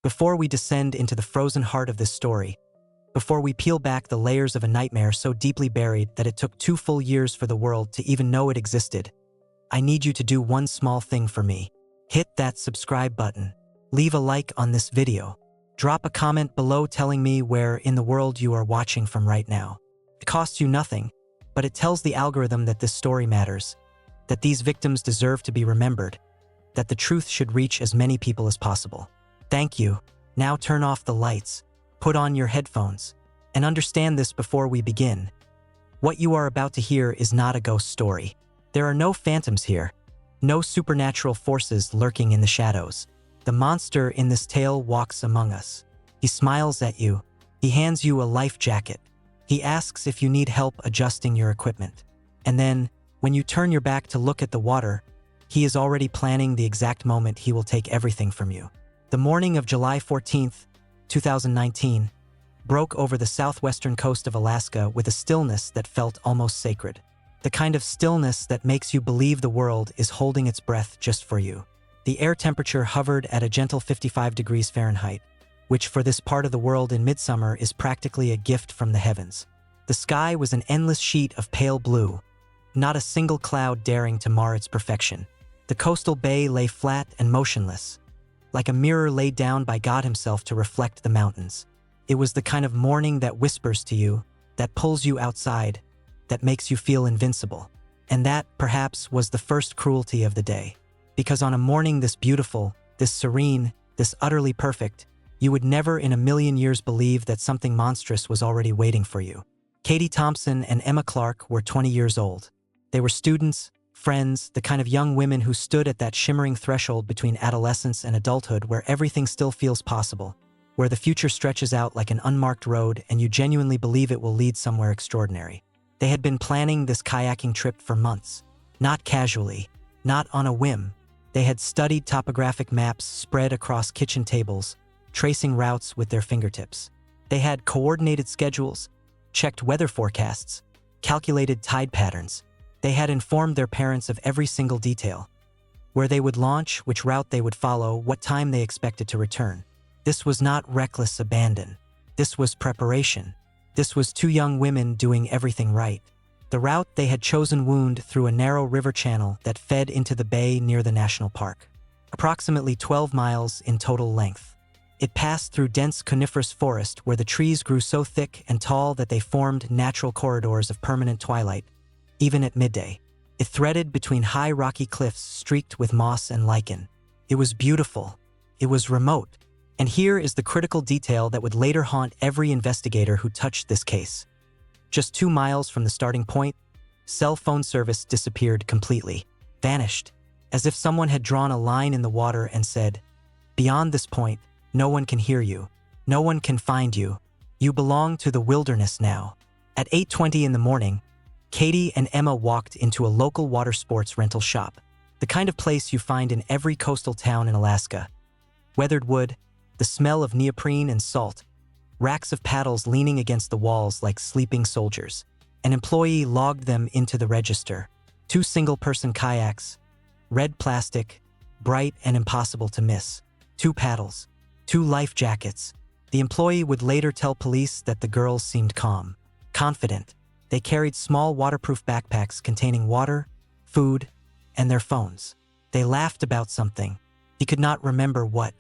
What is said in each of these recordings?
Before we descend into the frozen heart of this story, before we peel back the layers of a nightmare so deeply buried that it took 2 full years for the world to even know it existed, I need you to do one small thing for me. Hit that subscribe button. Leave a like on this video. Drop a comment below telling me where in the world you are watching from right now. It costs you nothing, but it tells the algorithm that this story matters, that these victims deserve to be remembered, that the truth should reach as many people as possible. Thank you. Now turn off the lights, put on your headphones, and understand this before we begin. What you are about to hear is not a ghost story. There are no phantoms here, no supernatural forces lurking in the shadows. The monster in this tale walks among us. He smiles at you. He hands you a life jacket. He asks if you need help adjusting your equipment. And then, when you turn your back to look at the water, he is already planning the exact moment he will take everything from you. The morning of July 14th, 2019, broke over the southwestern coast of Alaska with a stillness that felt almost sacred. The kind of stillness that makes you believe the world is holding its breath just for you. The air temperature hovered at a gentle 55 degrees Fahrenheit, which for this part of the world in midsummer is practically a gift from the heavens. The sky was an endless sheet of pale blue, not a single cloud daring to mar its perfection. The coastal bay lay flat and motionless, like a mirror laid down by God himself to reflect the mountains. It was the kind of morning that whispers to you, that pulls you outside, that makes you feel invincible. And that, perhaps, was the first cruelty of the day. Because on a morning this beautiful, this serene, this utterly perfect, you would never in a million years believe that something monstrous was already waiting for you. Katie Thompson and Emma Clark were 20 years old. They were students, friends, the kind of young women who stood at that shimmering threshold between adolescence and adulthood where everything still feels possible, where the future stretches out like an unmarked road and you genuinely believe it will lead somewhere extraordinary. They had been planning this kayaking trip for months, not casually, not on a whim. They had studied topographic maps spread across kitchen tables, tracing routes with their fingertips. They had coordinated schedules, checked weather forecasts, calculated tide patterns. They had informed their parents of every single detail, where they would launch, which route they would follow, what time they expected to return. This was not reckless abandon. This was preparation. This was 2 young women doing everything right. The route they had chosen wound through a narrow river channel that fed into the bay near the national park, approximately 12 miles in total length. It passed through dense coniferous forest where the trees grew so thick and tall that they formed natural corridors of permanent twilight, even at midday. It threaded between high rocky cliffs streaked with moss and lichen. It was beautiful. It was remote. And here is the critical detail that would later haunt every investigator who touched this case. Just 2 miles from the starting point, cell phone service disappeared completely, vanished, as if someone had drawn a line in the water and said, "Beyond this point, no one can hear you. No one can find you. You belong to the wilderness now." At 8:20 in the morning, Katie and Emma walked into a local water sports rental shop, the kind of place you find in every coastal town in Alaska. Weathered wood, the smell of neoprene and salt, racks of paddles leaning against the walls like sleeping soldiers. An employee logged them into the register. 2 single-person kayaks, red plastic, bright and impossible to miss. 2 paddles, 2 life jackets. The employee would later tell police that the girls seemed calm, confident. They carried small waterproof backpacks containing water, food, and their phones. They laughed about something. He could not remember what.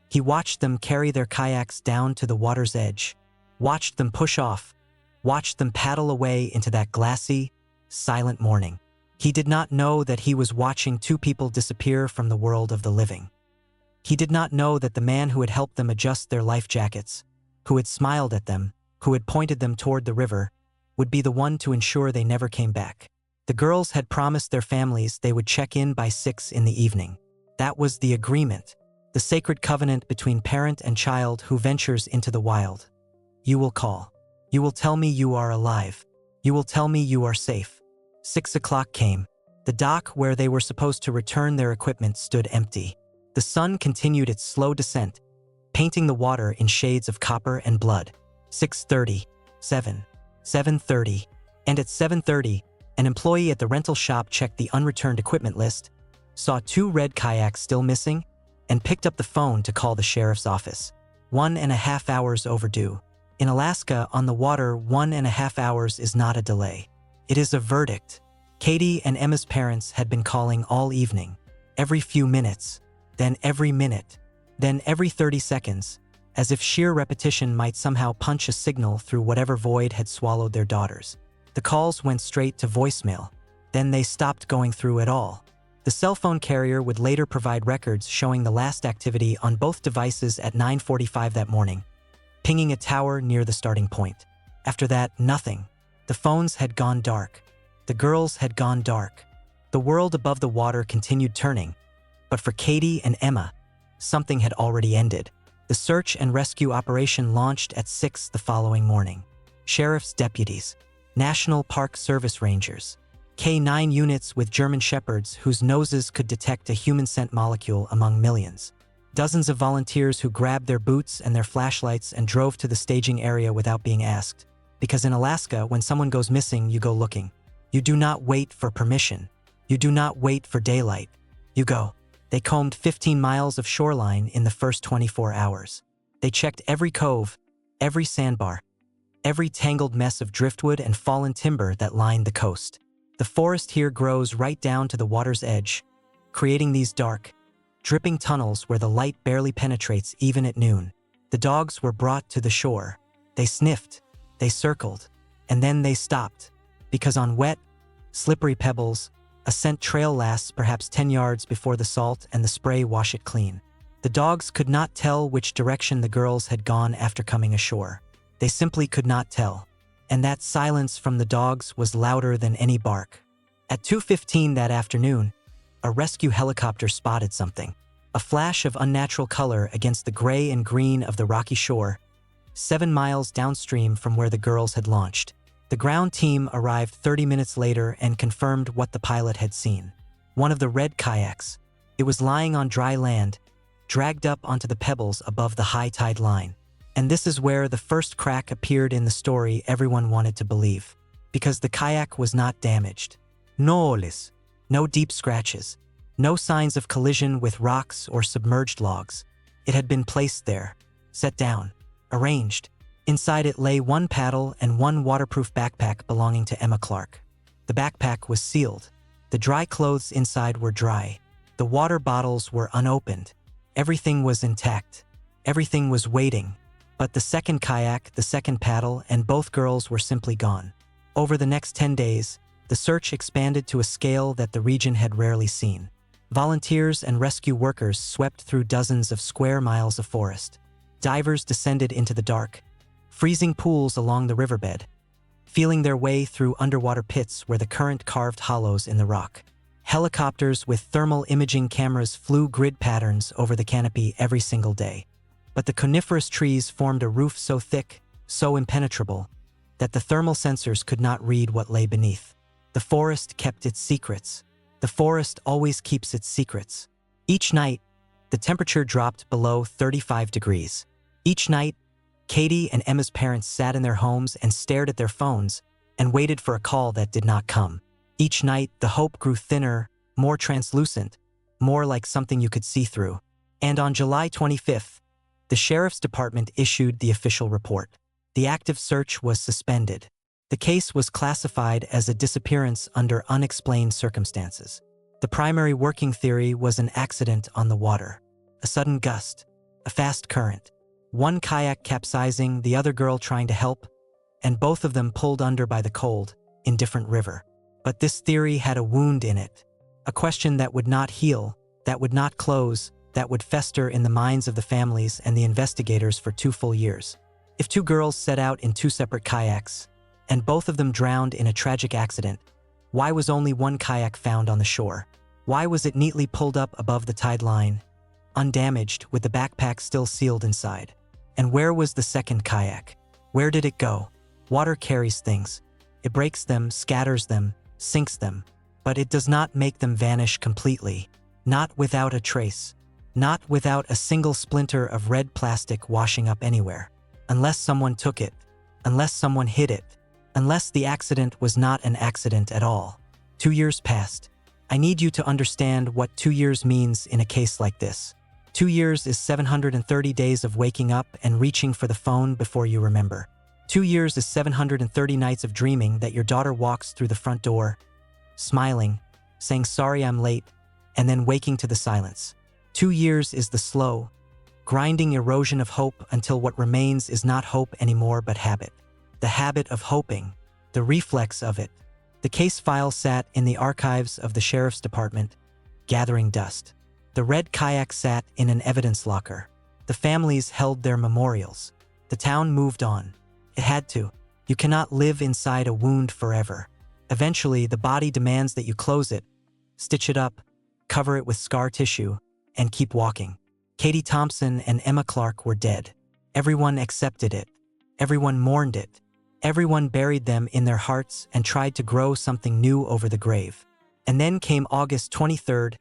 He watched them carry their kayaks down to the water's edge, watched them push off, watched them paddle away into that glassy, silent morning. He did not know that he was watching 2 people disappear from the world of the living. He did not know that the man who had helped them adjust their life jackets, who had smiled at them, who had pointed them toward the river, would be the one to ensure they never came back. The girls had promised their families they would check in by 6 in the evening. That was the agreement, the sacred covenant between parent and child who ventures into the wild. You will call. You will tell me you are alive. You will tell me you are safe. 6 o'clock came. The dock where they were supposed to return their equipment stood empty. The sun continued its slow descent, painting the water in shades of copper and blood. 6:30, 7:30, and at 7:30, an employee at the rental shop checked the unreturned equipment list, saw 2 red kayaks still missing, and picked up the phone to call the sheriff's office. 1.5 hours overdue. In Alaska, on the water, 1.5 hours is not a delay. It is a verdict. Katie and Emma's parents had been calling all evening, every few minutes, then every minute, then every 30 seconds, as if sheer repetition might somehow punch a signal through whatever void had swallowed their daughters. The calls went straight to voicemail. Then they stopped going through at all. The cell phone carrier would later provide records showing the last activity on both devices at 9:45 that morning, pinging a tower near the starting point. After that, nothing. The phones had gone dark. The girls had gone dark. The world above the water continued turning. But for Katie and Emma, something had already ended. The search and rescue operation launched at 6 the following morning. Sheriff's deputies, National Park Service rangers, K9 units with German shepherds whose noses could detect a human scent molecule among millions. Dozens of volunteers who grabbed their boots and their flashlights and drove to the staging area without being asked. Because in Alaska, when someone goes missing, you go looking. You do not wait for permission. You do not wait for daylight. You go. They combed 15 miles of shoreline in the first 24 hours. They checked every cove, every sandbar, every tangled mess of driftwood and fallen timber that lined the coast. The forest here grows right down to the water's edge, creating these dark, dripping tunnels where the light barely penetrates even at noon. The dogs were brought to the shore. They sniffed, they circled, and then they stopped, because on wet, slippery pebbles, a scent trail lasts perhaps 10 yards before the salt and the spray wash it clean. The dogs could not tell which direction the girls had gone after coming ashore. They simply could not tell. And that silence from the dogs was louder than any bark. At 2:15 that afternoon, a rescue helicopter spotted something. A flash of unnatural color against the gray and green of the rocky shore, 7 miles downstream from where the girls had launched. The ground team arrived 30 minutes later and confirmed what the pilot had seen. One of the red kayaks. It was lying on dry land, dragged up onto the pebbles above the high tide line. And this is where the first crack appeared in the story everyone wanted to believe. Because the kayak was not damaged. No holes, no deep scratches, no signs of collision with rocks or submerged logs. It had been placed there, set down, arranged. Inside it lay one paddle and one waterproof backpack belonging to Emma Clark. The backpack was sealed. The dry clothes inside were dry. The water bottles were unopened. Everything was intact. Everything was waiting. But the second kayak, the second paddle, and both girls were simply gone. Over the next 10 days, the search expanded to a scale that the region had rarely seen. Volunteers and rescue workers swept through dozens of square miles of forest. Divers descended into the dark, freezing pools along the riverbed, feeling their way through underwater pits where the current carved hollows in the rock. Helicopters with thermal imaging cameras flew grid patterns over the canopy every single day. But the coniferous trees formed a roof so thick, so impenetrable, that the thermal sensors could not read what lay beneath. The forest kept its secrets. The forest always keeps its secrets. Each night, the temperature dropped below 35 degrees. Each night, Katie and Emma's parents sat in their homes and stared at their phones and waited for a call that did not come. Each night, the hope grew thinner, more translucent, more like something you could see through. And on July 25th, the sheriff's department issued the official report. The active search was suspended. The case was classified as a disappearance under unexplained circumstances. The primary working theory was an accident on the water. A sudden gust, a fast current, one kayak capsizing, the other girl trying to help, and both of them pulled under by the cold, in different river. But this theory had a wound in it, a question that would not heal, that would not close, that would fester in the minds of the families and the investigators for 2 full years. If 2 girls set out in 2 separate kayaks, and both of them drowned in a tragic accident, why was only one kayak found on the shore? Why was it neatly pulled up above the tide line, undamaged, with the backpack still sealed inside? And where was the second kayak? Where did it go? Water carries things. It breaks them, scatters them, sinks them, but it does not make them vanish completely, not without a trace. Not without a single splinter of red plastic washing up anywhere. Unless someone took it. Unless someone hid it. Unless the accident was not an accident at all. 2 years passed. I need you to understand what 2 years means in a case like this. 2 years is 730 days of waking up and reaching for the phone before you remember. 2 years is 730 nights of dreaming that your daughter walks through the front door, smiling, saying sorry I'm late, and then waking to the silence. 2 years is the slow, grinding erosion of hope until what remains is not hope anymore but habit. The habit of hoping, the reflex of it. The case file sat in the archives of the sheriff's department, gathering dust. The red kayak sat in an evidence locker. The families held their memorials. The town moved on. It had to. You cannot live inside a wound forever. Eventually, the body demands that you close it, stitch it up, cover it with scar tissue, and keep walking. Katie Thompson and Emma Clark were dead. Everyone accepted it. Everyone mourned it. Everyone buried them in their hearts and tried to grow something new over the grave. And then came August 23rd,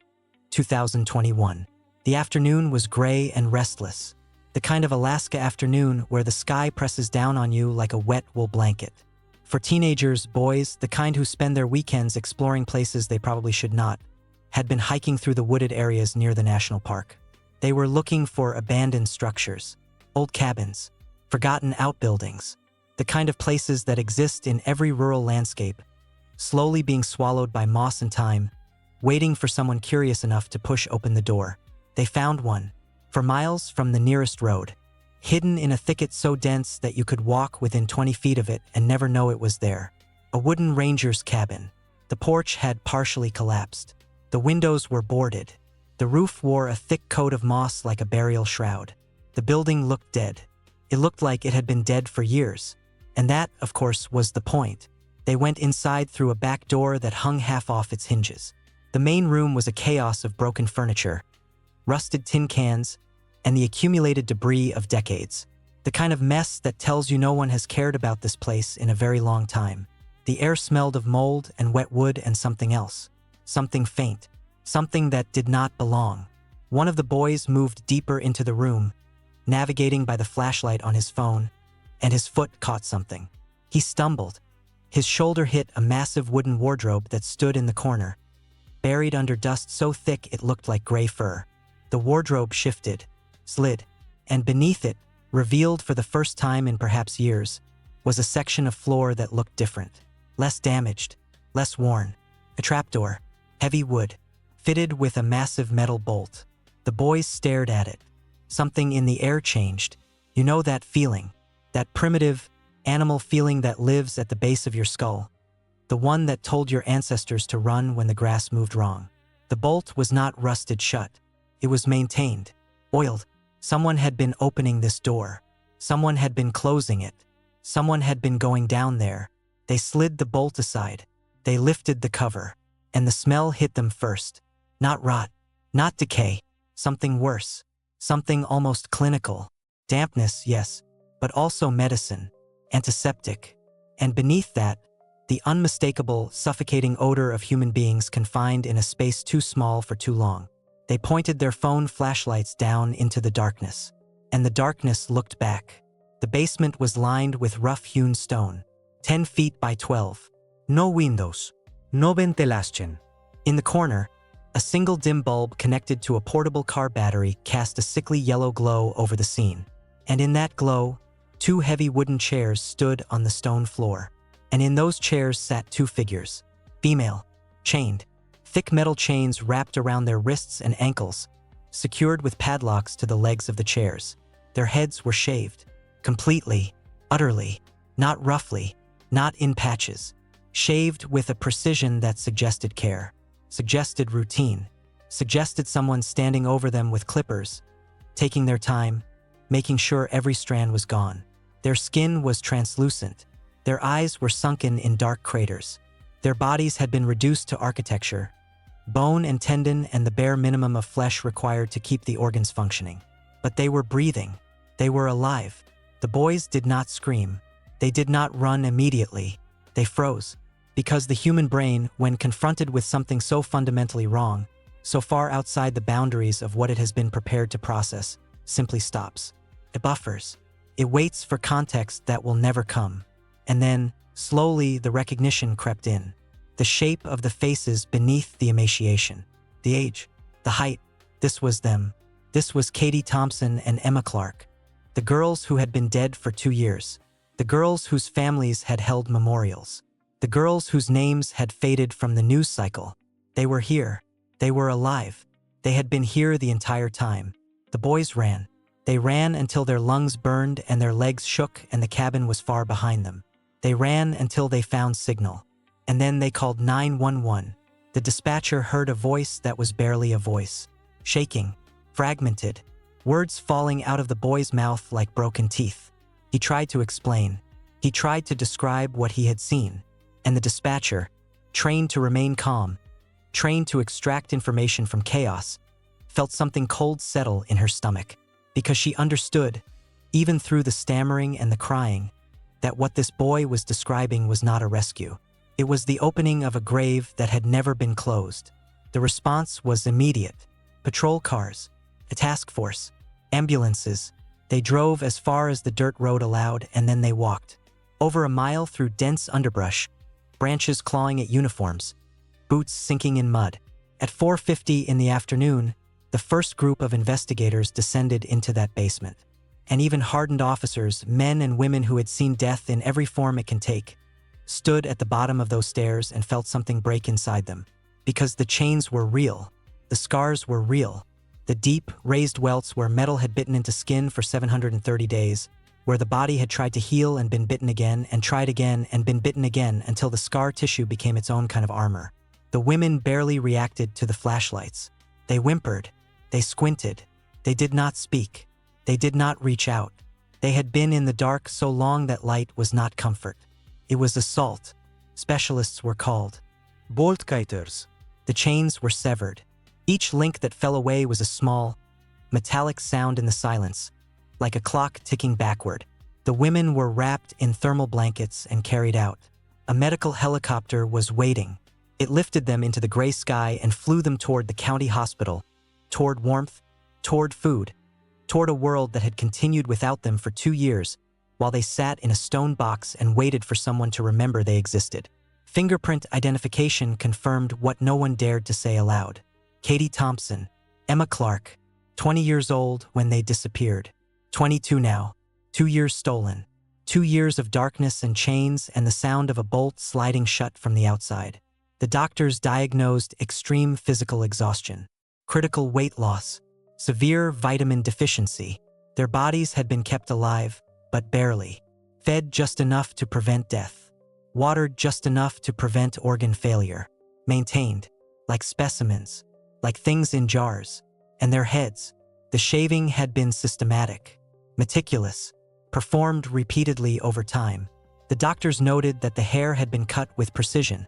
2021. The afternoon was gray and restless. The kind of Alaska afternoon where the sky presses down on you like a wet wool blanket. For teenagers, boys, the kind who spend their weekends exploring places they probably should not, had been hiking through the wooded areas near the national park. They were looking for abandoned structures, old cabins, forgotten outbuildings, the kind of places that exist in every rural landscape, slowly being swallowed by moss and time, waiting for someone curious enough to push open the door. They found one, for miles from the nearest road, hidden in a thicket so dense that you could walk within 20 feet of it and never know it was there. A wooden ranger's cabin. The porch had partially collapsed. The windows were boarded. The roof wore a thick coat of moss like a burial shroud. The building looked dead. It looked like it had been dead for years. And that, of course, was the point. They went inside through a back door that hung half off its hinges. The main room was a chaos of broken furniture, rusted tin cans, and the accumulated debris of decades. The kind of mess that tells you no one has cared about this place in a very long time. The air smelled of mold and wet wood and something else. Something faint. Something that did not belong. One of the boys moved deeper into the room, navigating by the flashlight on his phone, and his foot caught something. He stumbled. His shoulder hit a massive wooden wardrobe that stood in the corner, buried under dust so thick it looked like gray fur. The wardrobe shifted, slid, and beneath it, revealed for the first time in perhaps years, was a section of floor that looked different, less damaged, less worn. A trapdoor, heavy wood, fitted with a massive metal bolt. The boys stared at it. Something in the air changed. You know that feeling, that primitive, animal feeling that lives at the base of your skull. The one that told your ancestors to run when the grass moved wrong. The bolt was not rusted shut. It was maintained, oiled. Someone had been opening this door. Someone had been closing it. Someone had been going down there. They slid the bolt aside. They lifted the cover. And the smell hit them first. Not rot, not decay, something worse. Something almost clinical. Dampness, yes, but also medicine, antiseptic. And beneath that, the unmistakable, suffocating odor of human beings confined in a space too small for too long. They pointed their phone flashlights down into the darkness. And the darkness looked back. The basement was lined with rough-hewn stone, 10 feet by 12. No windows, no ventilation. In the corner, a single dim bulb connected to a portable car battery cast a sickly yellow glow over the scene. And in that glow, 2 heavy wooden chairs stood on the stone floor. And in those chairs sat 2 figures, female, chained, thick metal chains wrapped around their wrists and ankles, secured with padlocks to the legs of the chairs. Their heads were shaved, completely, utterly, not roughly, not in patches, shaved with a precision that suggested care, suggested routine, suggested someone standing over them with clippers, taking their time, making sure every strand was gone. Their skin was translucent. Their eyes were sunken in dark craters. Their bodies had been reduced to architecture, bone and tendon and the bare minimum of flesh required to keep the organs functioning. But they were breathing. They were alive. The boys did not scream. They did not run immediately. They froze. Because the human brain, when confronted with something so fundamentally wrong, so far outside the boundaries of what it has been prepared to process, simply stops. It buffers. It waits for context that will never come. And then, slowly, the recognition crept in. The shape of the faces beneath the emaciation. The age. The height. This was them. This was Katie Thompson and Emma Clark, the girls who had been dead for 2 years, the girls whose families had held memorials, the girls whose names had faded from the news cycle. They were here. They were alive. They had been here the entire time. The boys ran. They ran until their lungs burned and their legs shook and the cabin was far behind them. They ran until they found signal. And then they called 911. The dispatcher heard a voice that was barely a voice. Shaking. Fragmented. Words falling out of the boy's mouth like broken teeth. He tried to explain. He tried to describe what he had seen. And the dispatcher, trained to remain calm, trained to extract information from chaos, felt something cold settle in her stomach. Because she understood, even through the stammering and the crying, that what this boy was describing was not a rescue. It was the opening of a grave that had never been closed. The response was immediate. Patrol cars, a task force, ambulances. They drove as far as the dirt road allowed and then they walked. Over a mile through dense underbrush, branches clawing at uniforms, boots sinking in mud. At 4:50 in the afternoon, the first group of investigators descended into that basement. And even hardened officers, men and women who had seen death in every form it can take, stood at the bottom of those stairs and felt something break inside them. Because the chains were real. The scars were real. The deep, raised welts where metal had bitten into skin for 730 days, where the body had tried to heal and been bitten again and tried again and been bitten again until the scar tissue became its own kind of armor. The women barely reacted to the flashlights. They whimpered. They squinted. They did not speak. They did not reach out. They had been in the dark so long that light was not comfort. It was assault. Specialists were called. Bolt cutters. The chains were severed. Each link that fell away was a small, metallic sound in the silence, like a clock ticking backward. The women were wrapped in thermal blankets and carried out. A medical helicopter was waiting. It lifted them into the gray sky and flew them toward the county hospital, toward warmth, toward food, toward a world that had continued without them for 2 years, while they sat in a stone box and waited for someone to remember they existed. Fingerprint identification confirmed what no one dared to say aloud. Katie Thompson, Emma Clark, 20 years old when they disappeared. 22 now. 2 years stolen. 2 years of darkness and chains and the sound of a bolt sliding shut from the outside. The doctors diagnosed extreme physical exhaustion, critical weight loss, severe vitamin deficiency. Their bodies had been kept alive, but barely. Fed just enough to prevent death. Watered just enough to prevent organ failure. Maintained, like specimens, like things in jars. And their heads, the shaving had been systematic, meticulous, performed repeatedly over time. The doctors noted that the hair had been cut with precision,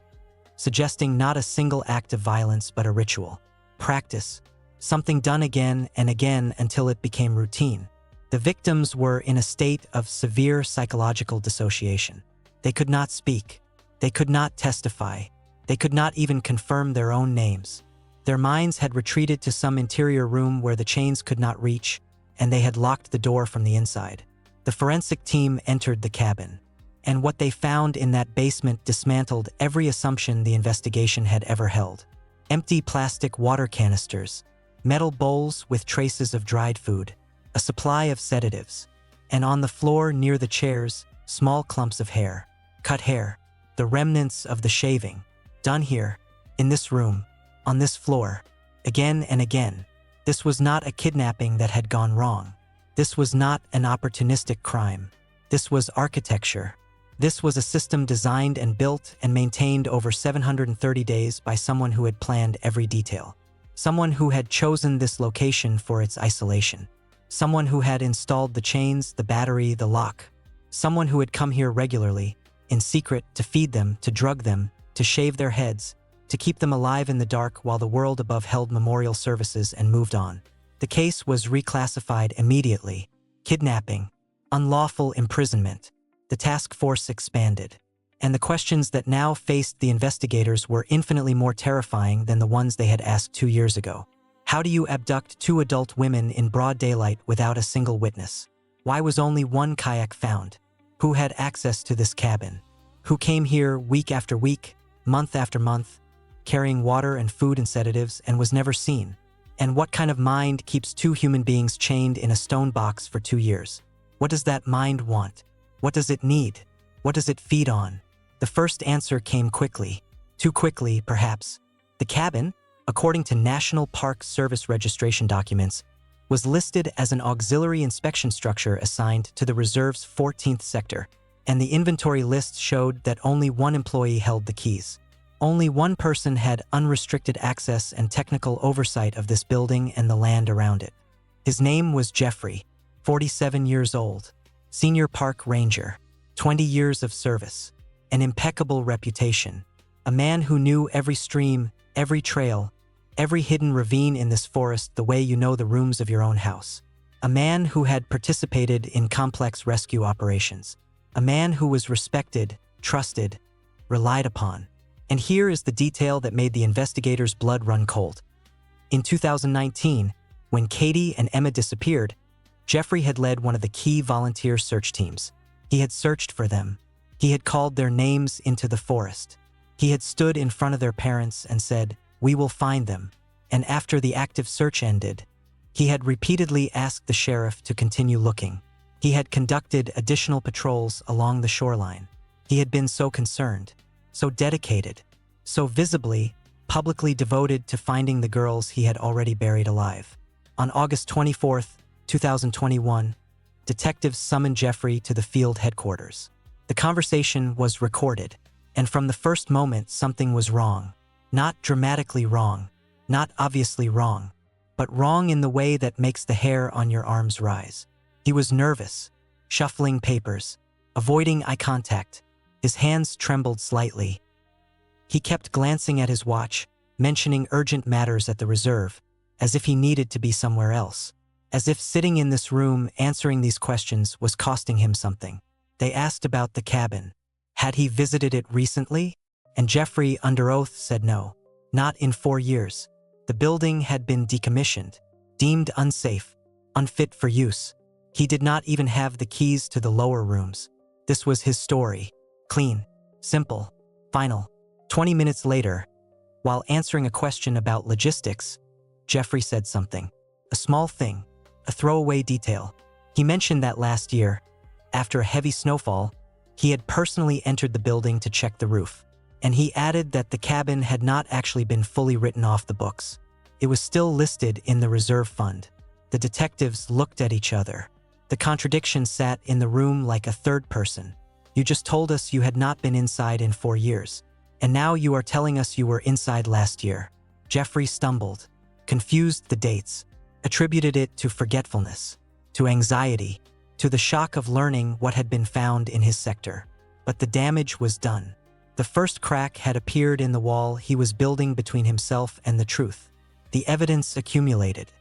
suggesting not a single act of violence but a ritual. Practice, something done again and again until it became routine. The victims were in a state of severe psychological dissociation. They could not speak. They could not testify. They could not even confirm their own names. Their minds had retreated to some interior room where the chains could not reach, and they had locked the door from the inside. The forensic team entered the cabin, and what they found in that basement dismantled every assumption the investigation had ever held. Empty plastic water canisters, metal bowls with traces of dried food, a supply of sedatives, and on the floor near the chairs, small clumps of hair, cut hair, the remnants of the shaving, done here, in this room, on this floor, again and again. This was not a kidnapping that had gone wrong. This was not an opportunistic crime. This was architecture. This was a system designed and built and maintained over 730 days by someone who had planned every detail. Someone who had chosen this location for its isolation. Someone who had installed the chains, the battery, the lock. Someone who had come here regularly, in secret, to feed them, to drug them, to shave their heads, to keep them alive in the dark while the world above held memorial services and moved on. The case was reclassified immediately. Kidnapping, unlawful imprisonment. The task force expanded. And the questions that now faced the investigators were infinitely more terrifying than the ones they had asked 2 years ago. How do you abduct 2 adult women in broad daylight without a single witness? Why was only 1 kayak found? Who had access to this cabin? Who came here week after week, month after month, carrying water and food and sedatives and was never seen? And what kind of mind keeps two human beings chained in a stone box for 2 years? What does that mind want? What does it need? What does it feed on? The first answer came quickly. Too quickly, perhaps. The cabin, according to National Park Service registration documents, was listed as an auxiliary inspection structure assigned to the reserve's 14th sector, and the inventory list showed that only one employee held the keys. Only one person had unrestricted access and technical oversight of this building and the land around it. His name was Jeffrey, 47 years old, senior park ranger, 20 years of service, an impeccable reputation, a man who knew every stream, every trail, every hidden ravine in this forest the way you know the rooms of your own house. A man who had participated in complex rescue operations. A man who was respected, trusted, relied upon. And here is the detail that made the investigators' blood run cold. In 2019, when Katie and Emma disappeared, Jeffrey had led one of the key volunteer search teams. He had searched for them. He had called their names into the forest. He had stood in front of their parents and said, "We will find them." And after the active search ended, he had repeatedly asked the sheriff to continue looking. He had conducted additional patrols along the shoreline. He had been so concerned, so dedicated, so visibly, publicly devoted to finding the girls he had already buried alive. On August 24, 2021, detectives summoned Jeffrey to the field headquarters. The conversation was recorded, and from the first moment something was wrong. Not dramatically wrong, not obviously wrong, but wrong in the way that makes the hair on your arms rise. He was nervous, shuffling papers, avoiding eye contact. His hands trembled slightly. He kept glancing at his watch, mentioning urgent matters at the reserve, as if he needed to be somewhere else. As if sitting in this room answering these questions was costing him something. They asked about the cabin. Had he visited it recently? And Jeffrey, under oath, said no. Not in 4 years. The building had been decommissioned, deemed unsafe, unfit for use. He did not even have the keys to the lower rooms. This was his story. Clean, simple, final. 20 minutes later, while answering a question about logistics, Jeffrey said something. A small thing, a throwaway detail. He mentioned that last year, after a heavy snowfall, he had personally entered the building to check the roof. And he added that the cabin had not actually been fully written off the books. It was still listed in the reserve fund. The detectives looked at each other. The contradiction sat in the room like a third person. You just told us you had not been inside in 4 years. And now you are telling us you were inside last year. Jeffrey stumbled, confused the dates, attributed it to forgetfulness, to anxiety, to the shock of learning what had been found in his sector. But the damage was done. The first crack had appeared in the wall he was building between himself and the truth. The evidence accumulated.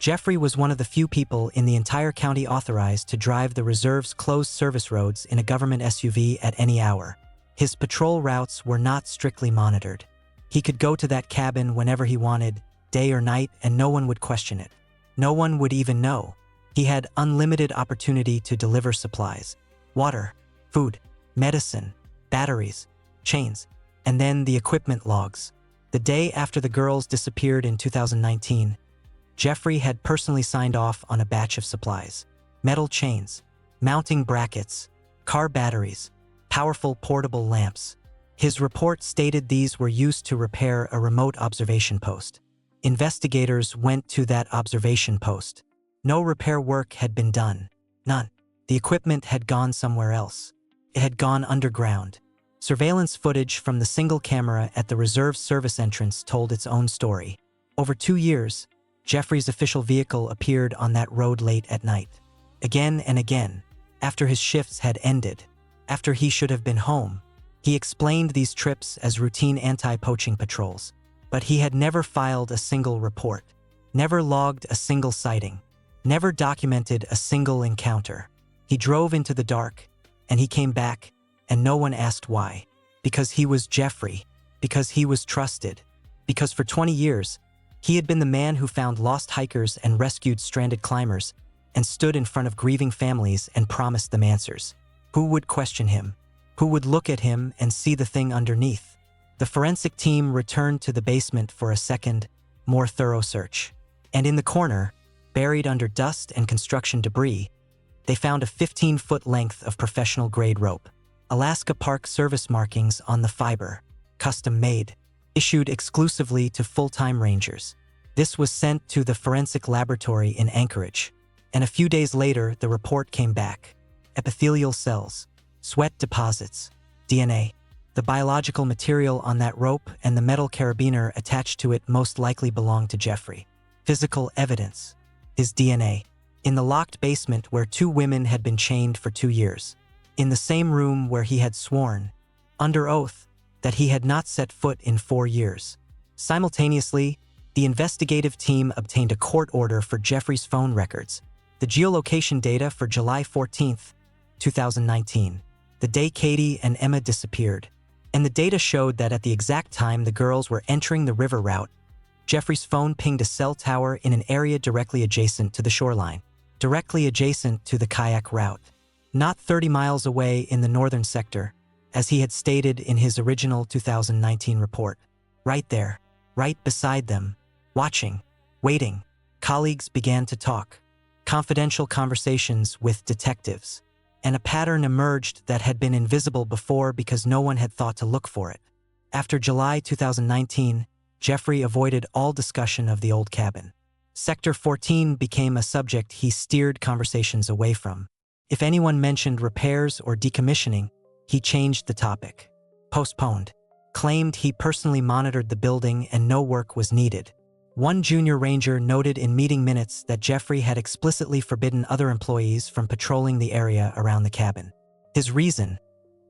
Jeffrey was one of the few people in the entire county authorized to drive the reserve's closed service roads in a government SUV at any hour. His patrol routes were not strictly monitored. He could go to that cabin whenever he wanted, day or night, and no one would question it. No one would even know. He had unlimited opportunity to deliver supplies, water, food, medicine, batteries, chains, and then the equipment logs. The day after the girls disappeared in 2019, Jeffrey had personally signed off on a batch of supplies. Metal chains, mounting brackets, car batteries, powerful portable lamps. His report stated these were used to repair a remote observation post. Investigators went to that observation post. No repair work had been done. None. The equipment had gone somewhere else. It had gone underground. Surveillance footage from the single camera at the reserve service entrance told its own story. Over 2 years, Jeffrey's official vehicle appeared on that road late at night. Again and again, after his shifts had ended, after he should have been home. He explained these trips as routine anti-poaching patrols. But he had never filed a single report, never logged a single sighting, never documented a single encounter. He drove into the dark, and he came back, and no one asked why. Because he was Jeffrey, because he was trusted, because for 20 years, he had been the man who found lost hikers and rescued stranded climbers, and stood in front of grieving families and promised them answers. Who would question him? Who would look at him and see the thing underneath? The forensic team returned to the basement for a second, more thorough search. And in the corner, buried under dust and construction debris, they found a 15-foot length of professional-grade rope. Alaska Park Service markings on the fiber, custom-made, issued exclusively to full-time rangers. This was sent to the forensic laboratory in Anchorage, and a few days later the report came back. Epithelial cells, sweat deposits, DNA. The biological material on that rope and the metal carabiner attached to it most likely belonged to Jeffrey. Physical evidence. His DNA. In the locked basement where 2 women had been chained for 2 years. In the same room where he had sworn, under oath, that he had not set foot in 4 years. Simultaneously, the investigative team obtained a court order for Jeffrey's phone records, the geolocation data for July 14, 2019, the day Katie and Emma disappeared, and the data showed that at the exact time the girls were entering the river route, Jeffrey's phone pinged a cell tower in an area directly adjacent to the shoreline, directly adjacent to the kayak route, not 30 miles away in the northern sector, as he had stated in his original 2019 report. Right there, right beside them, watching, waiting, colleagues began to talk. Confidential conversations with detectives. And a pattern emerged that had been invisible before because no one had thought to look for it. After July 2019, Jeffrey avoided all discussion of the old cabin. Sector 14 became a subject he steered conversations away from. If anyone mentioned repairs or decommissioning, he changed the topic. Postponed. Claimed he personally monitored the building and no work was needed. One junior ranger noted in meeting minutes that Jeffrey had explicitly forbidden other employees from patrolling the area around the cabin. His reason?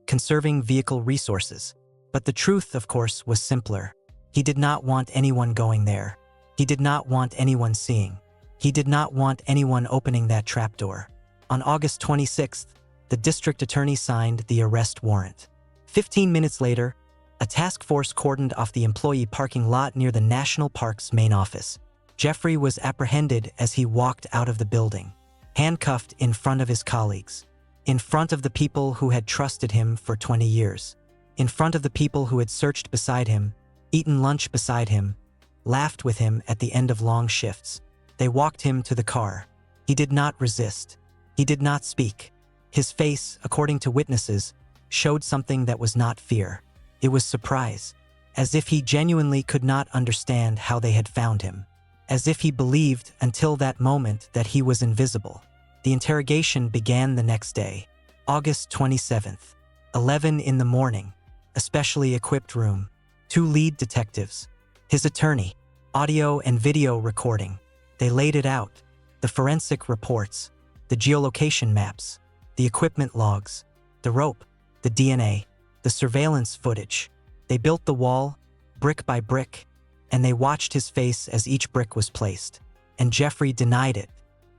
Conserving vehicle resources. But the truth, of course, was simpler. He did not want anyone going there. He did not want anyone seeing. He did not want anyone opening that trapdoor. On August 26th, the district attorney signed the arrest warrant. 15 minutes later, a task force cordoned off the employee parking lot near the National Park's main office. Jeffrey was apprehended as he walked out of the building, handcuffed in front of his colleagues, in front of the people who had trusted him for 20 years, in front of the people who had searched beside him, eaten lunch beside him, laughed with him at the end of long shifts. They walked him to the car. He did not resist. He did not speak. His face, according to witnesses, showed something that was not fear. It was surprise, as if he genuinely could not understand how they had found him, as if he believed until that moment that he was invisible. The interrogation began the next day, August 27th, 11 in the morning, a specially equipped room, 2 lead detectives, his attorney, audio and video recording. They laid it out, the forensic reports, the geolocation maps, the equipment logs, the rope, the DNA, the surveillance footage. They built the wall, brick by brick, and they watched his face as each brick was placed. And Jeffrey denied it,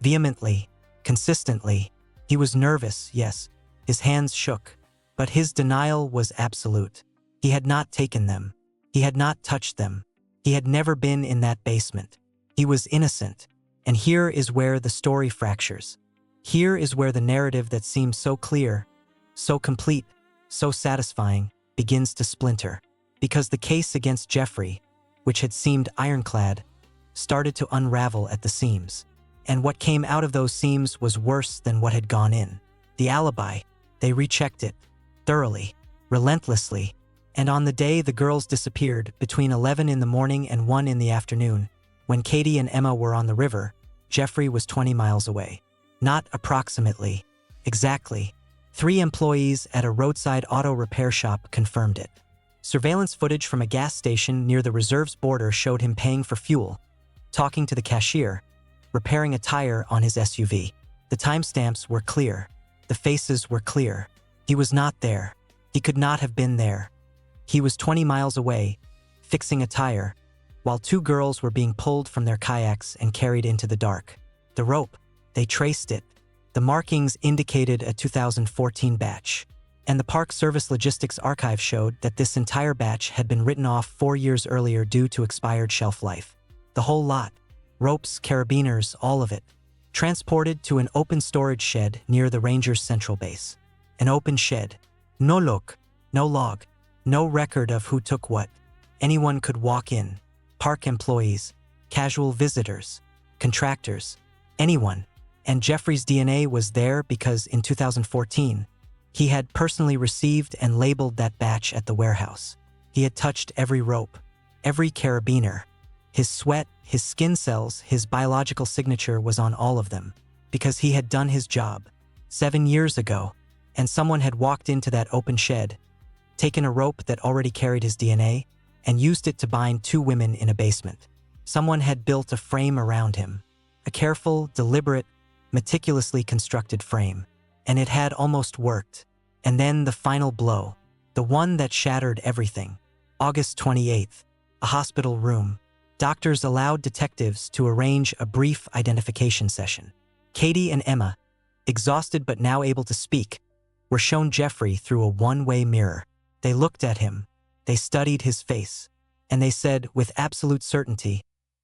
vehemently, consistently. He was nervous, yes, his hands shook, but his denial was absolute. He had not taken them. He had not touched them. He had never been in that basement. He was innocent. And here is where the story fractures. Here is where the narrative that seemed so clear, so complete, so satisfying, begins to splinter. Because the case against Jeffrey, which had seemed ironclad, started to unravel at the seams. And what came out of those seams was worse than what had gone in. The alibi, they rechecked it, thoroughly, relentlessly, and on the day the girls disappeared, between 11 in the morning and 1 in the afternoon, when Katie and Emma were on the river, Jeffrey was 20 miles away. Not approximately, exactly. 3 employees at a roadside auto repair shop confirmed it. Surveillance footage from a gas station near the reserve's border showed him paying for fuel, talking to the cashier, repairing a tire on his SUV. The timestamps were clear. The faces were clear. He was not there. He could not have been there. He was 20 miles away, fixing a tire, while 2 girls were being pulled from their kayaks and carried into the dark. The rope, they traced it. The markings indicated a 2014 batch, and the Park Service Logistics Archive showed that this entire batch had been written off 4 years earlier due to expired shelf life. The whole lot, ropes, carabiners, all of it, transported to an open storage shed near the Rangers' central base. An open shed. No log, no log, no record of who took what. Anyone could walk in. Park employees, casual visitors, contractors, anyone. And Jeffrey's DNA was there because in 2014, he had personally received and labeled that batch at the warehouse. He had touched every rope, every carabiner. His sweat, his skin cells, his biological signature was on all of them, because he had done his job 7 years ago, and someone had walked into that open shed, taken a rope that already carried his DNA, and used it to bind 2 women in a basement. Someone had built a frame around him, a careful, deliberate, meticulously constructed frame, and it had almost worked. And then the final blow, the one that shattered everything. August 28th, a hospital room. Doctors allowed detectives to arrange a brief identification session. Katie and Emma, exhausted but now able to speak, were shown Jeffrey through a one-way mirror. They looked at him, they studied his face, and they said with absolute certainty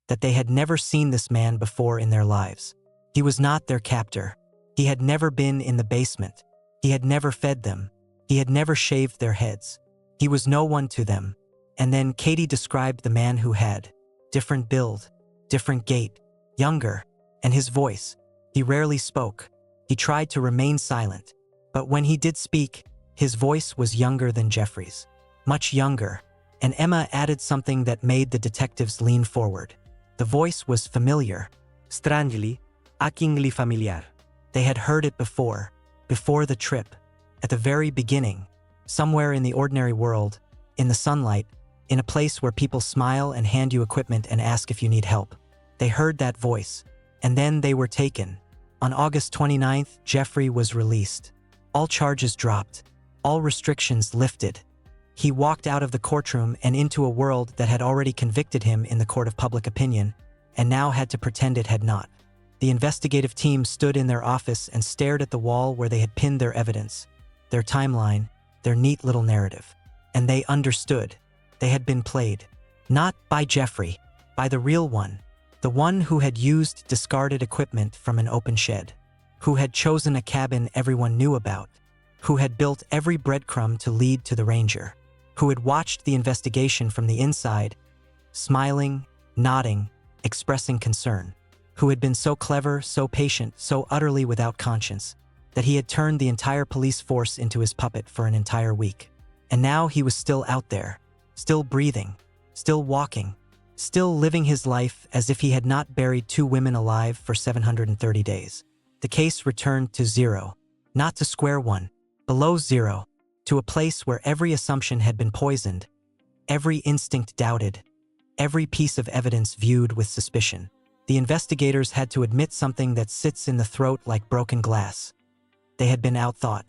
that they had never seen this man before in their lives. He was not their captor. He had never been in the basement. He had never fed them. He had never shaved their heads. He was no one to them. And then Katie described the man who had different build, different gait, younger, and his voice. He rarely spoke. He tried to remain silent. But when he did speak, his voice was younger than Jeffrey's. Much younger. And Emma added something that made the detectives lean forward. The voice was familiar. Strangely, achingly familiar. They had heard it before the trip, at the very beginning, somewhere in the ordinary world, in the sunlight, in a place where people smile and hand you equipment and ask if you need help. They heard that voice, and then they were taken. On August 29th, Jeffrey was released. All charges dropped, all restrictions lifted. He walked out of the courtroom and into a world that had already convicted him in the court of public opinion, and now had to pretend it had not. The investigative team stood in their office and stared at the wall where they had pinned their evidence, their timeline, their neat little narrative. And they understood. They had been played. Not by Jeffrey, by the real one. The one who had used discarded equipment from an open shed. Who had chosen a cabin everyone knew about. Who had built every breadcrumb to lead to the ranger. Who had watched the investigation from the inside, smiling, nodding, expressing concern. Who had been so clever, so patient, so utterly without conscience, that he had turned the entire police force into his puppet for an entire week. And now he was still out there, still breathing, still walking, still living his life as if he had not buried 2 women alive for 730 days. The case returned to zero, not to square one, below zero, to a place where every assumption had been poisoned, every instinct doubted, every piece of evidence viewed with suspicion. The investigators had to admit something that sits in the throat like broken glass. They had been outthought.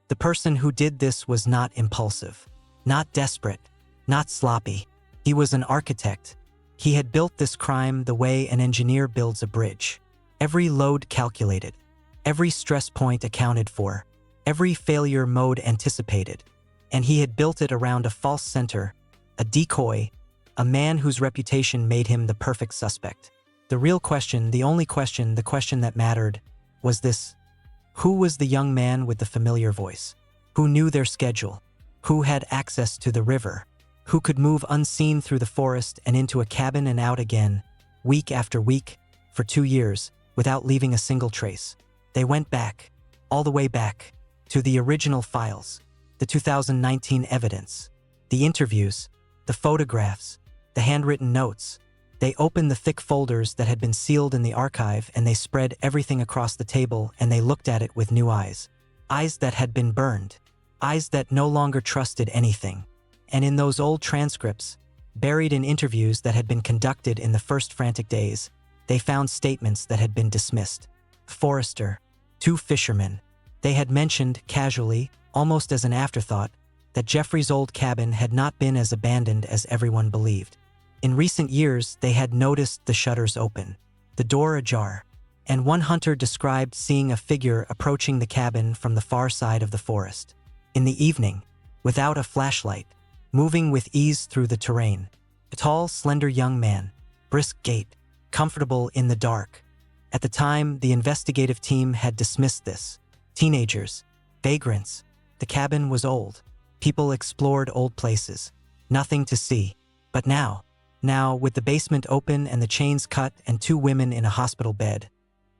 The person who did this was not impulsive, not desperate, not sloppy. He was an architect. He had built this crime the way an engineer builds a bridge. Every load calculated, every stress point accounted for, every failure mode anticipated. And he had built it around a false center, a decoy, a man whose reputation made him the perfect suspect. The real question, the only question, the question that mattered, was this: who was the young man with the familiar voice? Who knew their schedule? Who had access to the river? Who could move unseen through the forest and into a cabin and out again, week after week, for 2 years, without leaving a single trace? They went back, all the way back, to the original files, the 2019 evidence, the interviews, the photographs, the handwritten notes. They opened the thick folders that had been sealed in the archive, and they spread everything across the table, and they looked at it with new eyes. Eyes that had been burned. Eyes that no longer trusted anything. And in those old transcripts, buried in interviews that had been conducted in the first frantic days, they found statements that had been dismissed. Forrester, 2 fishermen. They had mentioned, casually, almost as an afterthought, that Jeffrey's old cabin had not been as abandoned as everyone believed. In recent years, they had noticed the shutters open, the door ajar, and one hunter described seeing a figure approaching the cabin from the far side of the forest. In the evening, without a flashlight, moving with ease through the terrain. A tall, slender young man, brisk gait, comfortable in the dark. At the time, the investigative team had dismissed this. Teenagers, vagrants. The cabin was old. People explored old places. Nothing to see. But now, Now, with the basement open and the chains cut and 2 women in a hospital bed,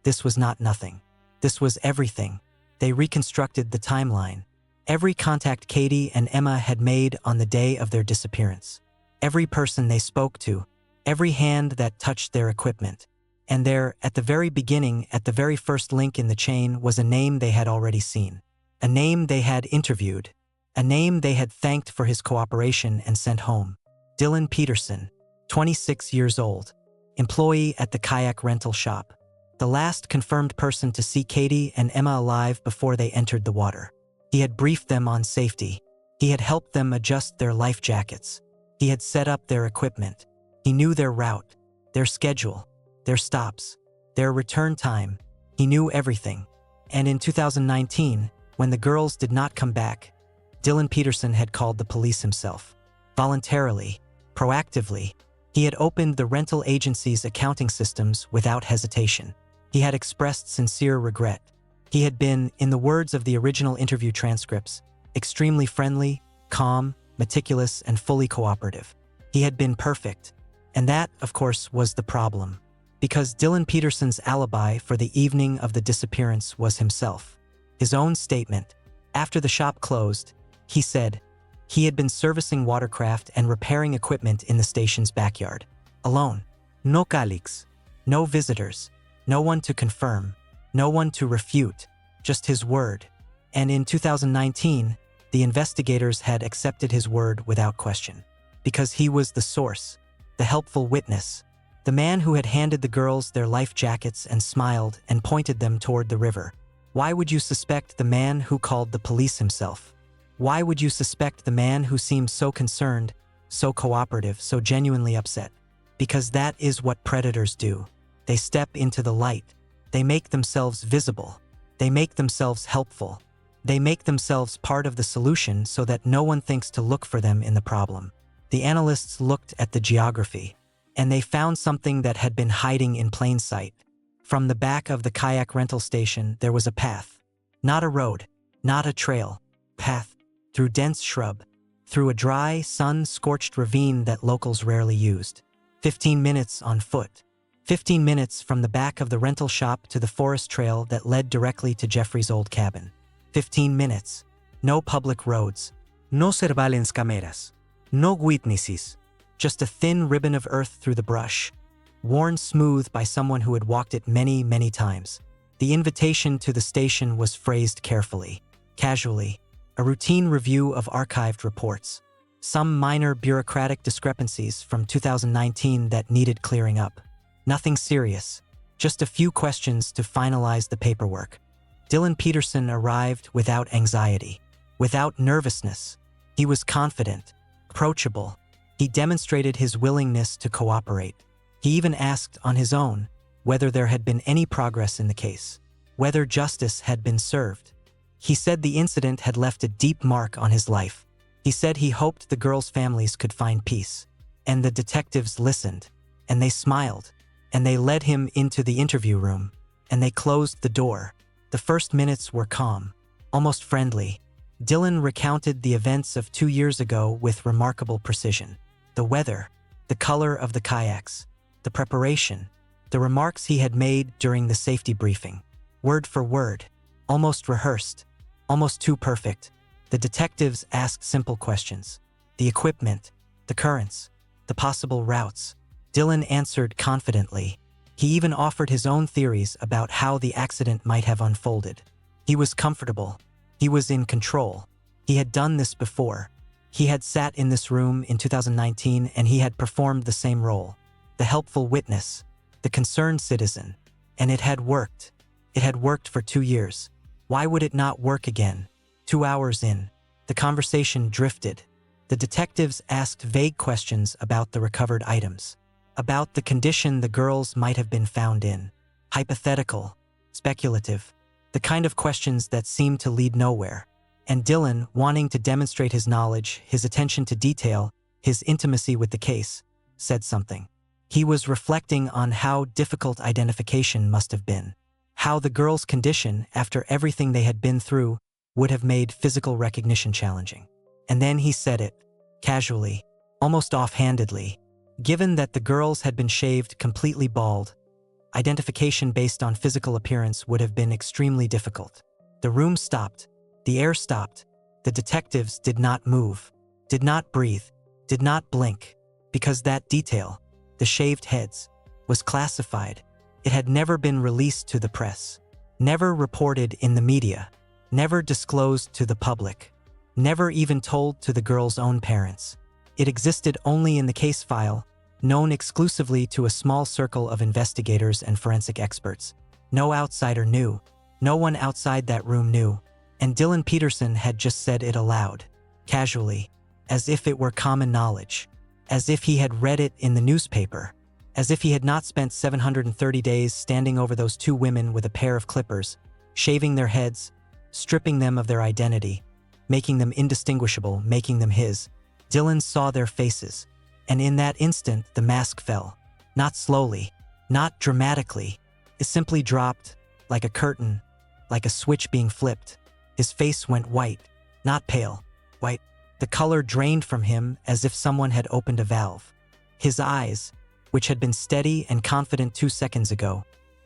this was not nothing. This was everything. They reconstructed the timeline. Every contact Katie and Emma had made on the day of their disappearance. Every person they spoke to, every hand that touched their equipment. And there, at the very beginning, at the very first link in the chain, was a name they had already seen. A name they had interviewed. A name they had thanked for his cooperation and sent home. Dylan Peterson, 26 years old, employee at the kayak rental shop. The last confirmed person to see Katie and Emma alive before they entered the water. He had briefed them on safety. He had helped them adjust their life jackets. He had set up their equipment. He knew their route, their schedule, their stops, their return time. He knew everything. And in 2019, when the girls did not come back, Dylan Peterson had called the police himself. Voluntarily, proactively, he had opened the rental agency's accounting systems without hesitation. He had expressed sincere regret. He had been, in the words of the original interview transcripts, extremely friendly, calm, meticulous, and fully cooperative. He had been perfect. And that, of course, was the problem. Because Dylan Peterson's alibi for the evening of the disappearance was himself. His own statement. After the shop closed, he said he had been servicing watercraft and repairing equipment in the station's backyard. Alone. No colleagues. No visitors. No one to confirm. No one to refute. Just his word. And in 2019, the investigators had accepted his word without question. Because he was the source, the helpful witness, the man who had handed the girls their life jackets and smiled and pointed them toward the river. Why would you suspect the man who called the police himself? Why would you suspect the man who seemed so concerned, so cooperative, so genuinely upset? Because that is what predators do. They step into the light. They make themselves visible. They make themselves helpful. They make themselves part of the solution so that no one thinks to look for them in the problem. The analysts looked at the geography, and they found something that had been hiding in plain sight. From the back of the kayak rental station, there was a path. Not a road, not a trail. Path. Through dense shrub. Through a dry, sun-scorched ravine that locals rarely used. 15 minutes on foot. 15 minutes from the back of the rental shop to the forest trail that led directly to Jeffrey's old cabin. 15 minutes. No public roads. No surveillance cameras. No witnesses. Just a thin ribbon of earth through the brush, worn smooth by someone who had walked it many, many times. The invitation to the station was phrased carefully, casually, a routine review of archived reports, some minor bureaucratic discrepancies from 2019 that needed clearing up. Nothing serious, just a few questions to finalize the paperwork. Dylan Peterson arrived without anxiety, without nervousness. He was confident, approachable. He demonstrated his willingness to cooperate. He even asked on his own whether there had been any progress in the case, whether justice had been served. He said the incident had left a deep mark on his life. He said he hoped the girls' families could find peace. And the detectives listened, and they smiled, and they led him into the interview room, and they closed the door. The first minutes were calm, almost friendly. Dylan recounted the events of 2 years ago with remarkable precision. The weather, the color of the kayaks, the preparation, the remarks he had made during the safety briefing. Word for word, almost rehearsed, almost too perfect. The detectives asked simple questions. The equipment, the currents, the possible routes. Dylan answered confidently. He even offered his own theories about how the accident might have unfolded. He was comfortable. He was in control. He had done this before. He had sat in this room in 2019 and he had performed the same role. The helpful witness, the concerned citizen. And it had worked. It had worked for 2 years. Why would it not work again? 2 hours in, the conversation drifted. The detectives asked vague questions about the recovered items, about the condition the girls might have been found in. Hypothetical, speculative, the kind of questions that seemed to lead nowhere. And Dylan, wanting to demonstrate his knowledge, his attention to detail, his intimacy with the case, said something. He was reflecting on how difficult identification must have been. How the girls' condition, after everything they had been through, would have made physical recognition challenging. And then he said it, casually, almost offhandedly. Given that the girls had been shaved completely bald, identification based on physical appearance would have been extremely difficult. The room stopped. The air stopped. The detectives did not move, did not breathe, did not blink, because that detail, the shaved heads, was classified. It had never been released to the press, never reported in the media, never disclosed to the public, never even told to the girls' own parents. It existed only in the case file, known exclusively to a small circle of investigators and forensic experts. No outsider knew. No one outside that room knew. And Dylan Peterson had just said it aloud, casually, as if it were common knowledge, as if he had read it in the newspaper, as if he had not spent 730 days standing over those two women with a pair of clippers, shaving their heads, stripping them of their identity, making them indistinguishable, making them his. Dylan saw their faces, and in that instant the mask fell. Not slowly, not dramatically. It simply dropped, like a curtain, like a switch being flipped. His face went white, not pale, white. The color drained from him as if someone had opened a valve. His eyes, which had been steady and confident 2 seconds ago,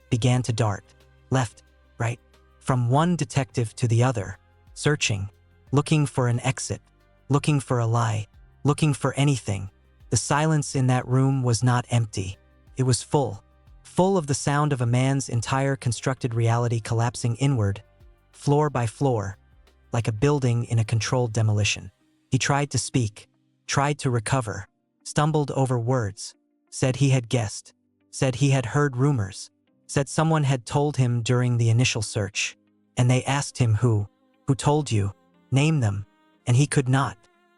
began to dart, left, right, from one detective to the other, searching, looking for an exit, looking for a lie, looking for anything. The silence in that room was not empty. It was full of the sound of a man's entire constructed reality collapsing inward, floor by floor, like a building in a controlled demolition. He tried to speak, tried to recover, stumbled over words, said he had guessed, said he had heard rumors, said someone had told him during the initial search, and they asked him who told you, name them, and he could not.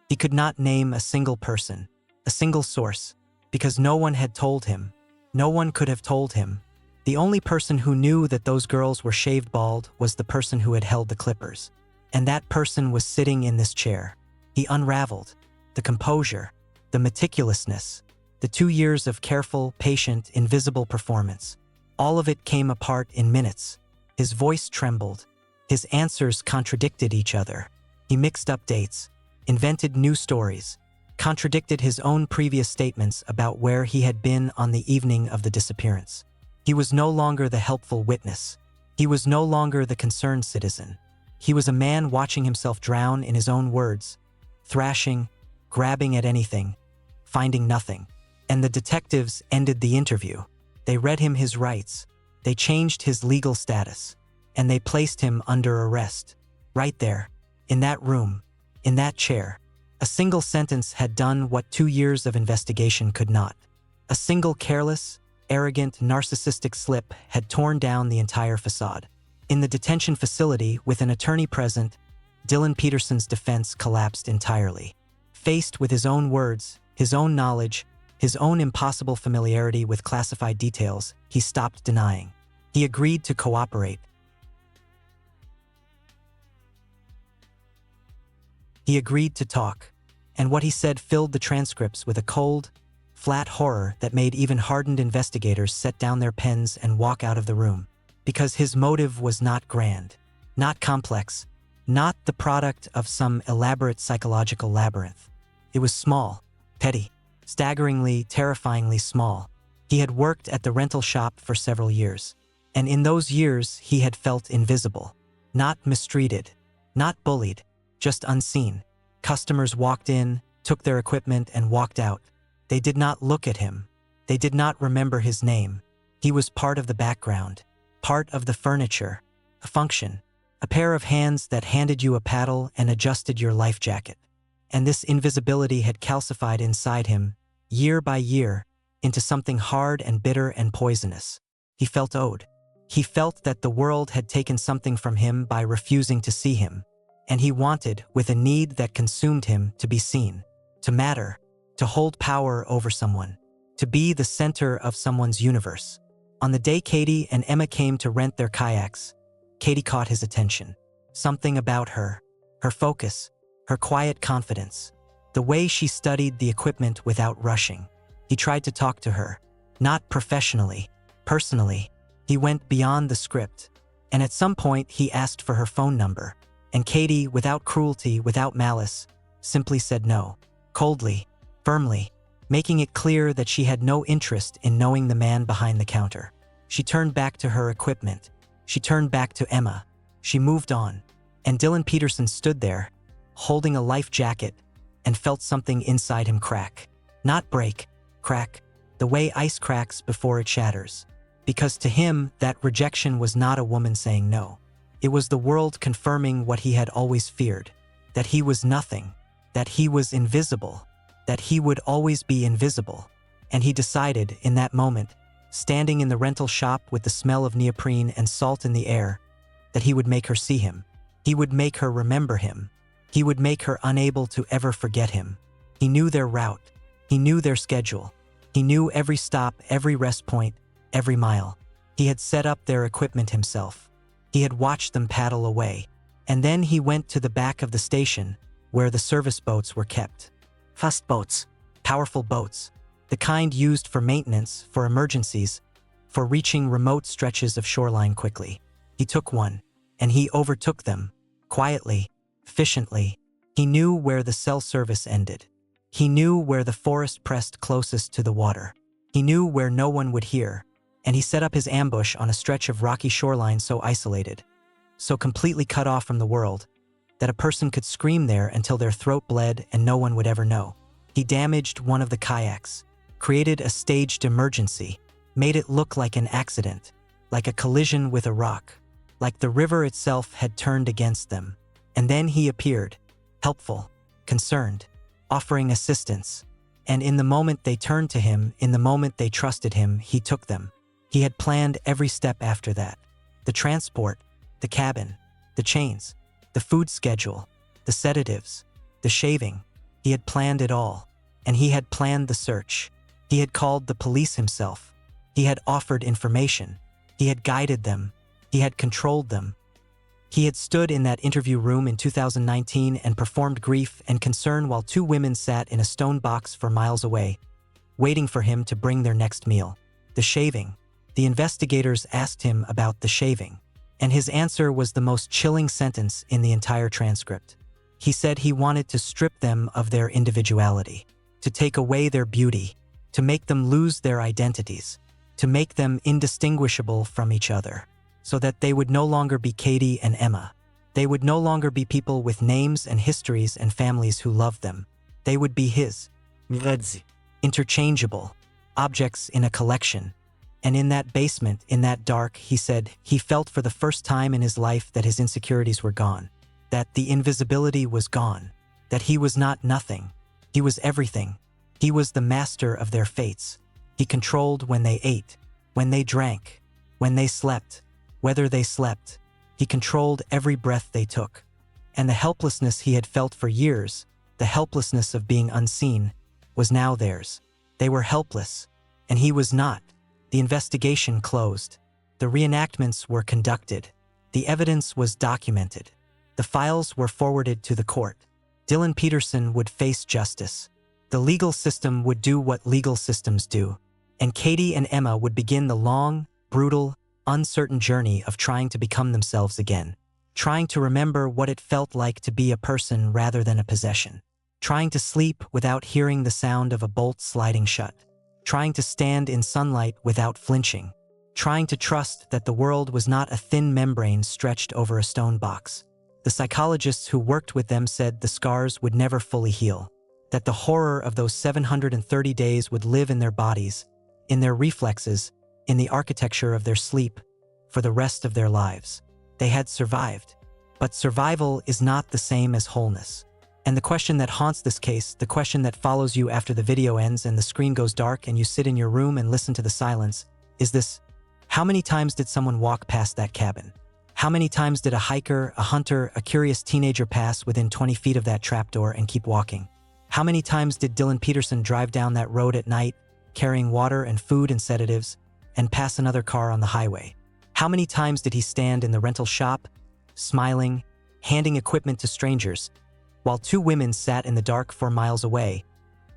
He could not name a single person, a single source, because no one had told him. No one could have told him. The only person who knew that those girls were shaved bald was the person who had held the clippers. And that person was sitting in this chair. He unraveled. The composure, the meticulousness, the 2 years of careful, patient, invisible performance. All of it came apart in minutes. His voice trembled. His answers contradicted each other. He mixed up dates, invented new stories, contradicted his own previous statements about where he had been on the evening of the disappearance. He was no longer the helpful witness. He was no longer the concerned citizen. He was a man watching himself drown in his own words, thrashing, grabbing at anything, finding nothing. And the detectives ended the interview. They read him his rights. They changed his legal status. And they placed him under arrest. Right there, in that room, in that chair. A single sentence had done what 2 years of investigation could not. A single careless, arrogant, narcissistic slip had torn down the entire facade. In the detention facility, with an attorney present, Dylan Peterson's defense collapsed entirely. Faced with his own words, his own knowledge, his own impossible familiarity with classified details, he stopped denying. He agreed to cooperate. He agreed to talk, and what he said filled the transcripts with a cold, flat horror that made even hardened investigators set down their pens and walk out of the room. Because his motive was not grand, not complex, not the product of some elaborate psychological labyrinth. It was small, petty, staggeringly, terrifyingly small. He had worked at the rental shop for several years, and in those years he had felt invisible, not mistreated, not bullied, just unseen. Customers walked in, took their equipment, and walked out. They did not look at him. They did not remember his name. He was part of the background, part of the furniture, a function, a pair of hands that handed you a paddle and adjusted your life jacket. And this invisibility had calcified inside him, year by year, into something hard and bitter and poisonous. He felt owed. He felt that the world had taken something from him by refusing to see him. And he wanted, with a need that consumed him, to be seen, to matter, to hold power over someone, to be the center of someone's universe. On the day Katie and Emma came to rent their kayaks, Katie caught his attention. Something about her, her focus, her quiet confidence, the way she studied the equipment without rushing. He tried to talk to her, not professionally, personally. He went beyond the script, and at some point he asked for her phone number. And Katie, without cruelty, without malice, simply said no. Coldly, firmly. making it clear that she had no interest in knowing the man behind the counter. She turned back to her equipment. She turned back to Emma. She moved on. And Dylan Peterson stood there, holding a life jacket, and felt something inside him crack. Not break, crack, the way ice cracks before it shatters. Because to him, that rejection was not a woman saying no. It was the world confirming what he had always feared, that he was nothing, that he was invisible, that he would always be invisible. And he decided in that moment, standing in the rental shop with the smell of neoprene and salt in the air, that he would make her see him. He would make her remember him. He would make her unable to ever forget him. He knew their route. He knew their schedule. He knew every stop, every rest point, every mile. He had set up their equipment himself. He had watched them paddle away. And then he went to the back of the station, where the service boats were kept. Fast boats, powerful boats, the kind used for maintenance, for emergencies, for reaching remote stretches of shoreline quickly. He took one, and he overtook them, quietly, efficiently. He knew where the cell service ended. He knew where the forest pressed closest to the water. He knew where no one would hear, and he set up his ambush on a stretch of rocky shoreline so isolated, so completely cut off from the world, that a person could scream there until their throat bled and no one would ever know. He damaged one of the kayaks, created a staged emergency, made it look like an accident, like a collision with a rock, like the river itself had turned against them. And then he appeared, helpful, concerned, offering assistance. And in the moment they turned to him, in the moment they trusted him, he took them. He had planned every step after that. The transport, the cabin, the chains, the food schedule, the sedatives, the shaving. He had planned it all. And he had planned the search. He had called the police himself. He had offered information. He had guided them. He had controlled them. He had stood in that interview room in 2019 and performed grief and concern while two women sat in a stone box for miles away, waiting for him to bring their next meal. The shaving. The investigators asked him about the shaving, and his answer was the most chilling sentence in the entire transcript. He said he wanted to strip them of their individuality, to take away their beauty, to make them lose their identities, to make them indistinguishable from each other, so that they would no longer be Katie and Emma. They would no longer be people with names and histories and families who loved them. They would be his. Interchangeable. Objects in a collection. And in that basement, in that dark, he said, he felt for the first time in his life that his insecurities were gone, that the invisibility was gone, that he was not nothing. He was everything. He was the master of their fates. He controlled when they ate, when they drank, when they slept, whether they slept. He controlled every breath they took. And the helplessness he had felt for years, the helplessness of being unseen, was now theirs. They were helpless, and he was not. The investigation closed. The reenactments were conducted. The evidence was documented. The files were forwarded to the court. Dylan Peterson would face justice. The legal system would do what legal systems do. And Katie and Emma would begin the long, brutal, uncertain journey of trying to become themselves again. Trying to remember what it felt like to be a person rather than a possession. Trying to sleep without hearing the sound of a bolt sliding shut. Trying to stand in sunlight without flinching. Trying to trust that the world was not a thin membrane stretched over a stone box. The psychologists who worked with them said the scars would never fully heal. That the horror of those 730 days would live in their bodies, in their reflexes, in the architecture of their sleep, for the rest of their lives. They had survived. But survival is not the same as wholeness. And the question that haunts this case, the question that follows you after the video ends and the screen goes dark and you sit in your room and listen to the silence, is this: how many times did someone walk past that cabin? How many times did a hiker, a hunter, a curious teenager pass within 20 feet of that trapdoor and keep walking? How many times did Dylan Peterson drive down that road at night, carrying water and food and sedatives, and pass another car on the highway? How many times did he stand in the rental shop, smiling, handing equipment to strangers, while two women sat in the dark 4 miles away,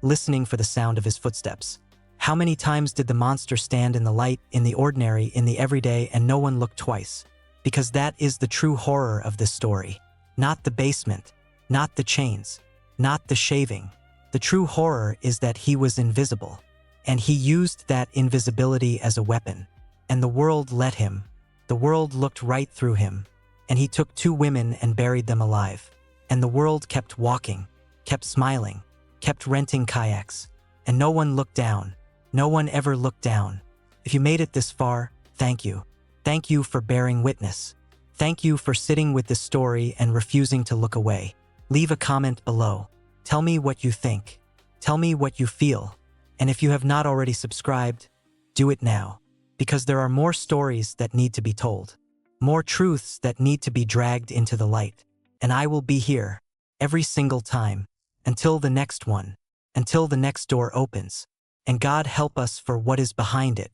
listening for the sound of his footsteps? How many times did the monster stand in the light, in the ordinary, in the everyday, and no one looked twice? Because that is the true horror of this story. Not the basement, not the chains, not the shaving, The true horror is that he was invisible, and he used that invisibility as a weapon. And the world let him. The world looked right through him, and he took 2 women and buried them alive. And the world kept walking, kept smiling, kept renting kayaks, and no one looked down. No one ever looked down. If you made it this far, thank you. Thank you for bearing witness. Thank you for sitting with this story and refusing to look away. Leave a comment below. Tell me what you think. Tell me what you feel. And if you have not already subscribed, do it now. Because there are more stories that need to be told. More truths that need to be dragged into the light. And I will be here, every single time, until the next one, until the next door opens. And God help us for what is behind it.